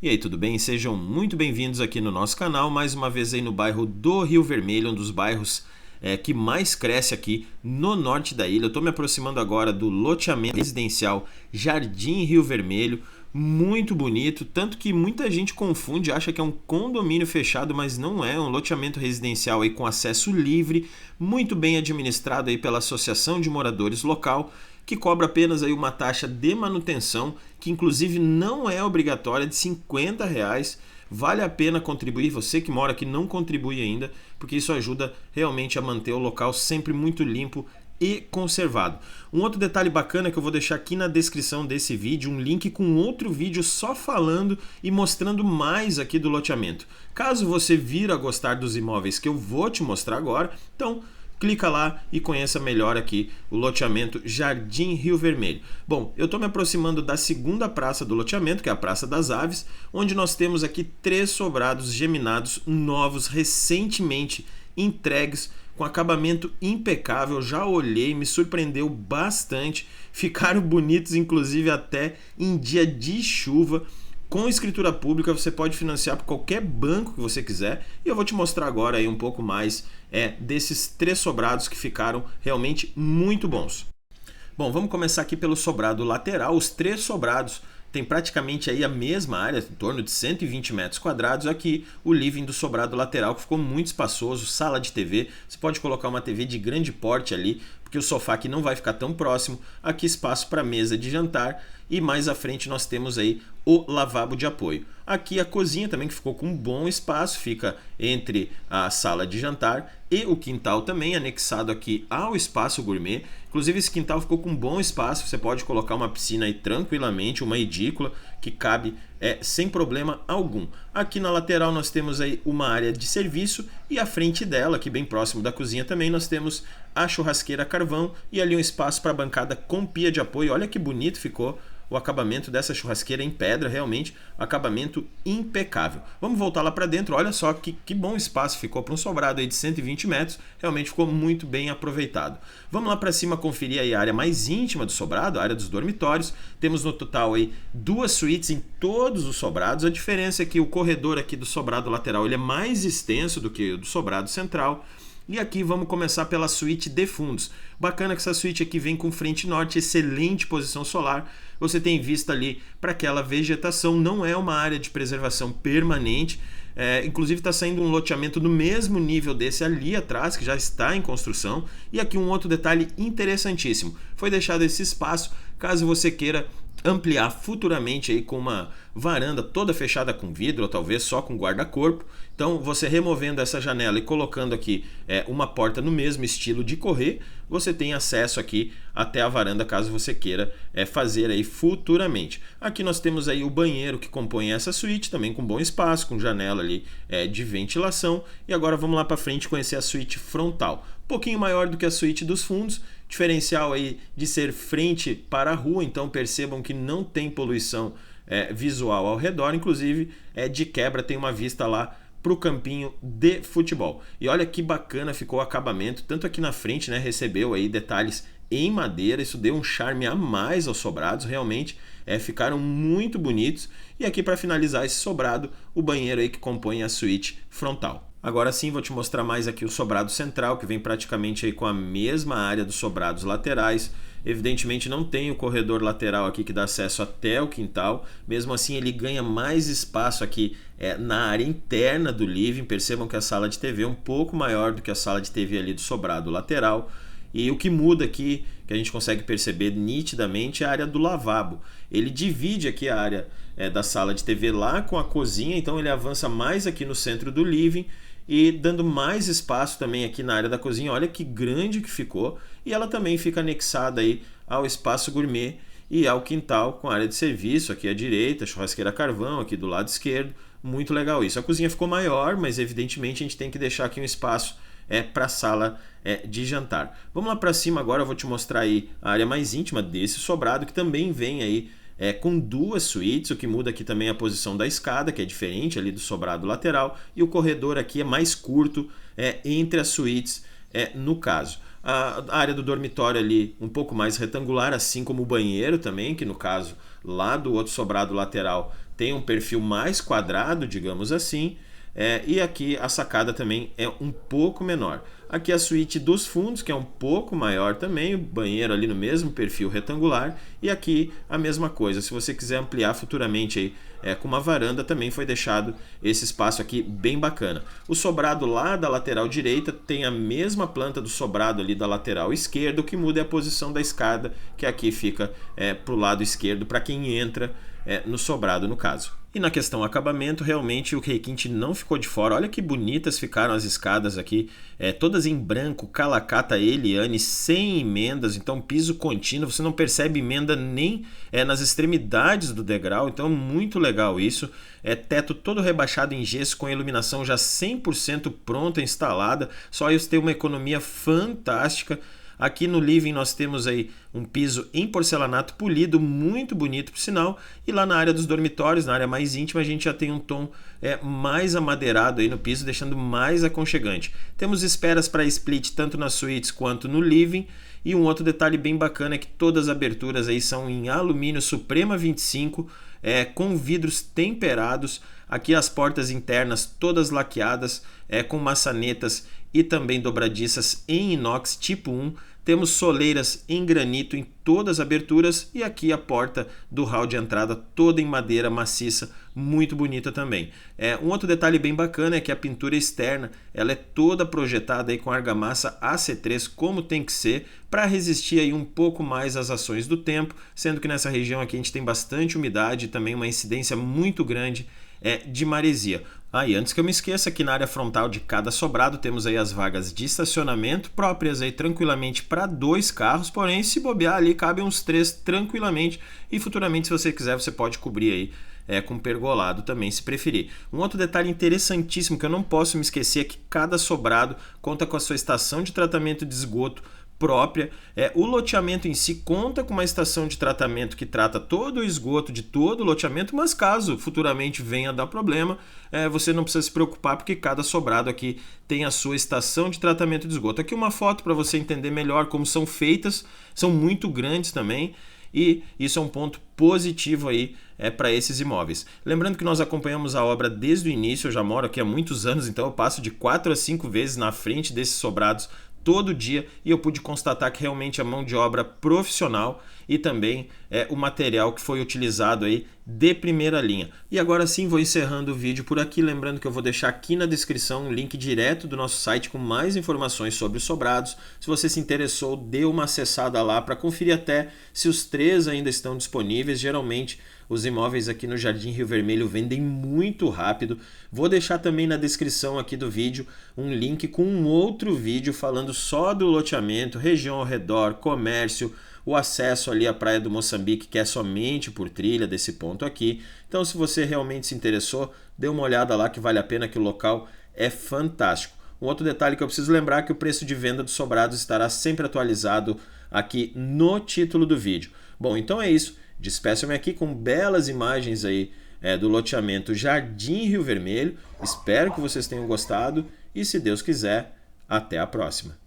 E aí, tudo bem? Sejam muito bem-vindos aqui no nosso canal, mais uma vez aí no bairro do Rio Vermelho, um dos bairros que mais cresce aqui no norte da ilha. Eu estou me aproximando agora do loteamento residencial Jardim Rio Vermelho, muito bonito, tanto que muita gente confunde, acha que é um condomínio fechado, mas não é, um loteamento residencial aí com acesso livre, muito bem administrado aí pela Associação de Moradores local, que cobra apenas aí uma taxa de manutenção, que inclusive não é obrigatória, de R$ 50. Vale a pena contribuir, você que mora aqui não contribui ainda, porque isso ajuda realmente a manter o local sempre muito limpo e conservado. Um outro detalhe bacana que eu vou deixar aqui na descrição desse vídeo, um link com outro vídeo só falando e mostrando mais aqui do loteamento. Caso você vir a gostar dos imóveis que eu vou te mostrar agora, então clica lá e conheça melhor aqui o loteamento Jardim Rio Vermelho. Bom, eu estou me aproximando da segunda praça do loteamento, que é a Praça das Aves, onde nós temos aqui 3 sobrados geminados novos, recentemente entregues, com acabamento impecável. Já olhei, me surpreendeu bastante, ficaram bonitos inclusive até em dia de chuva. Com escritura pública, você pode financiar por qualquer banco que você quiser, e eu vou te mostrar agora aí um pouco mais desses 3 sobrados que ficaram realmente muito bons. Bom, vamos começar aqui pelo sobrado lateral. Os 3 sobrados têm praticamente aí a mesma área, em torno de 120 metros quadrados. Aqui o living do sobrado lateral, que ficou muito espaçoso, sala de TV. Você pode colocar uma TV de grande porte ali, porque o sofá aqui não vai ficar tão próximo. Aqui espaço para mesa de jantar, e mais à frente nós temos aí o lavabo de apoio. Aqui a cozinha também, que ficou com um bom espaço, fica entre a sala de jantar e o quintal também, anexado aqui ao espaço gourmet. Inclusive esse quintal ficou com um bom espaço, você pode colocar uma piscina aí tranquilamente, uma edícula que cabe sem problema algum. Aqui na lateral nós temos aí uma área de serviço, e à frente dela, aqui bem próximo da cozinha também, nós temos a churrasqueira a carvão e ali um espaço para bancada com pia de apoio. Olha que bonito ficou o acabamento dessa churrasqueira em pedra, realmente acabamento impecável. Vamos voltar lá para dentro. Olha só que bom espaço ficou para um sobrado aí de 120 metros, realmente ficou muito bem aproveitado. Vamos lá para cima conferir aí a área mais íntima do sobrado, a área dos dormitórios. Temos no total aí 2 suítes em todos os sobrados. A diferença é que o corredor aqui do sobrado lateral ele é mais extenso do que o do sobrado central. E aqui vamos começar pela suíte de fundos. Bacana que essa suíte aqui vem com frente norte, excelente posição solar. Você tem vista ali para aquela vegetação, não é uma área de preservação permanente. Inclusive está saindo um loteamento no mesmo nível desse ali atrás, que já está em construção. E aqui um outro detalhe interessantíssimo. Foi deixado esse espaço, caso você queira ampliar futuramente aí com uma varanda toda fechada com vidro, ou talvez só com guarda-corpo. Então você removendo essa janela e colocando aqui uma porta no mesmo estilo de correr, você tem acesso aqui até a varanda, caso você queira fazer aí futuramente. Aqui nós temos aí o banheiro que compõe essa suíte, também com bom espaço, com janela ali de ventilação. E agora vamos lá para frente conhecer a suíte frontal. Um pouquinho maior do que a suíte dos fundos, diferencial aí de ser frente para a rua, então percebam que não tem poluição visual ao redor, inclusive de quebra tem uma vista lá para o campinho de futebol. E olha que bacana ficou o acabamento, tanto aqui na frente, né, recebeu aí detalhes em madeira, isso deu um charme a mais aos sobrados, realmente ficaram muito bonitos. E aqui para finalizar esse sobrado, o banheiro aí que compõe a suíte frontal. Agora sim, vou te mostrar mais aqui o sobrado central, que vem praticamente aí com a mesma área dos sobrados laterais. Evidentemente não tem o corredor lateral aqui que dá acesso até o quintal. Mesmo assim ele ganha mais espaço aqui na área interna do living. Percebam que a sala de TV é um pouco maior do que a sala de TV ali do sobrado lateral. E o que muda aqui, que a gente consegue perceber nitidamente, é a área do lavabo. Ele divide aqui a área da sala de TV lá com a cozinha, então ele avança mais aqui no centro do living e dando mais espaço também aqui na área da cozinha. Olha que grande que ficou, e ela também fica anexada aí ao espaço gourmet e ao quintal com área de serviço aqui à direita, churrasqueira a carvão aqui do lado esquerdo. Muito legal isso. A cozinha ficou maior, mas evidentemente a gente tem que deixar aqui um espaço para a sala de jantar. Vamos lá para cima agora, eu vou te mostrar aí a área mais íntima desse sobrado, que também vem aí com 2 suítes. O que muda aqui também é a posição da escada, que é diferente ali do sobrado lateral, e o corredor aqui é mais curto entre as suítes no caso. A área do dormitório ali um pouco mais retangular, assim como o banheiro também, que no caso lá do outro sobrado lateral tem um perfil mais quadrado, digamos assim. E aqui a sacada também é um pouco menor. Aqui a suíte dos fundos, que é um pouco maior também, o banheiro ali no mesmo perfil retangular, e aqui a mesma coisa. Se você quiser ampliar futuramente aí, com uma varanda, também foi deixado esse espaço aqui bem bacana. O sobrado lá da lateral direita tem a mesma planta do sobrado ali da lateral esquerda, o que muda é a posição da escada, que aqui fica para o lado esquerdo, para quem entra no sobrado no caso. E na questão acabamento, realmente o requinte não ficou de fora. Olha que bonitas ficaram as escadas aqui, todas em branco, calacata Eliane, sem emendas, então piso contínuo, você não percebe emenda nem nas extremidades do degrau, então muito legal isso. Teto todo rebaixado em gesso com iluminação já 100% pronta, instalada, só isso tem uma economia fantástica. Aqui no living nós temos aí um piso em porcelanato polido, muito bonito por sinal, e lá na área dos dormitórios, na área mais íntima, a gente já tem um tom mais amadeirado aí no piso, deixando mais aconchegante. Temos esperas para split tanto nas suítes quanto no living, e um outro detalhe bem bacana é que todas as aberturas aí são em alumínio Suprema 25, com vidros temperados. Aqui as portas internas todas laqueadas, com maçanetas e também dobradiças em inox tipo 1. Temos soleiras em granito em todas as aberturas e aqui a porta do hall de entrada toda em madeira maciça, muito bonita também. Um outro detalhe bem bacana é que a pintura externa ela é toda projetada aí com argamassa AC3 como tem que ser, para resistir aí um pouco mais às ações do tempo, sendo que nessa região aqui a gente tem bastante umidade e também uma incidência muito grande de maresia. E antes que eu me esqueça, aqui na área frontal de cada sobrado temos aí as vagas de estacionamento próprias aí tranquilamente para 2 carros, porém se bobear ali cabem uns 3 tranquilamente, e futuramente se você quiser você pode cobrir aí com pergolado também, se preferir. Um outro detalhe interessantíssimo que eu não posso me esquecer é que cada sobrado conta com a sua estação de tratamento de esgoto própria. O loteamento em si conta com uma estação de tratamento que trata todo o esgoto de todo o loteamento, mas caso futuramente venha a dar problema, você não precisa se preocupar, porque cada sobrado aqui tem a sua estação de tratamento de esgoto. Aqui uma foto para você entender melhor como são feitas, são muito grandes também, e isso é um ponto positivo aí para esses imóveis. Lembrando que nós acompanhamos a obra desde o início, eu já moro aqui há muitos anos, então eu passo de 4 a 5 vezes na frente desses sobrados todo dia, e eu pude constatar que realmente a mão de obra profissional e também o material que foi utilizado aí de primeira linha. E agora sim vou encerrando o vídeo por aqui, lembrando que eu vou deixar aqui na descrição um link direto do nosso site com mais informações sobre os sobrados. Se você se interessou, dê uma acessada lá para conferir até se os 3 ainda estão disponíveis. Geralmente os imóveis aqui no Jardim Rio Vermelho vendem muito rápido. Vou deixar também na descrição aqui do vídeo um link com um outro vídeo falando só do loteamento, região ao redor, comércio, o acesso ali à Praia do Moçambique, que é somente por trilha desse ponto aqui. Então, se você realmente se interessou, dê uma olhada lá que vale a pena, que o local é fantástico. Um outro detalhe que eu preciso lembrar é que o preço de venda dos sobrados estará sempre atualizado aqui no título do vídeo. Bom, então é isso. Despeço-me aqui com belas imagens aí do loteamento Jardim Rio Vermelho. Espero que vocês tenham gostado e, se Deus quiser, até a próxima.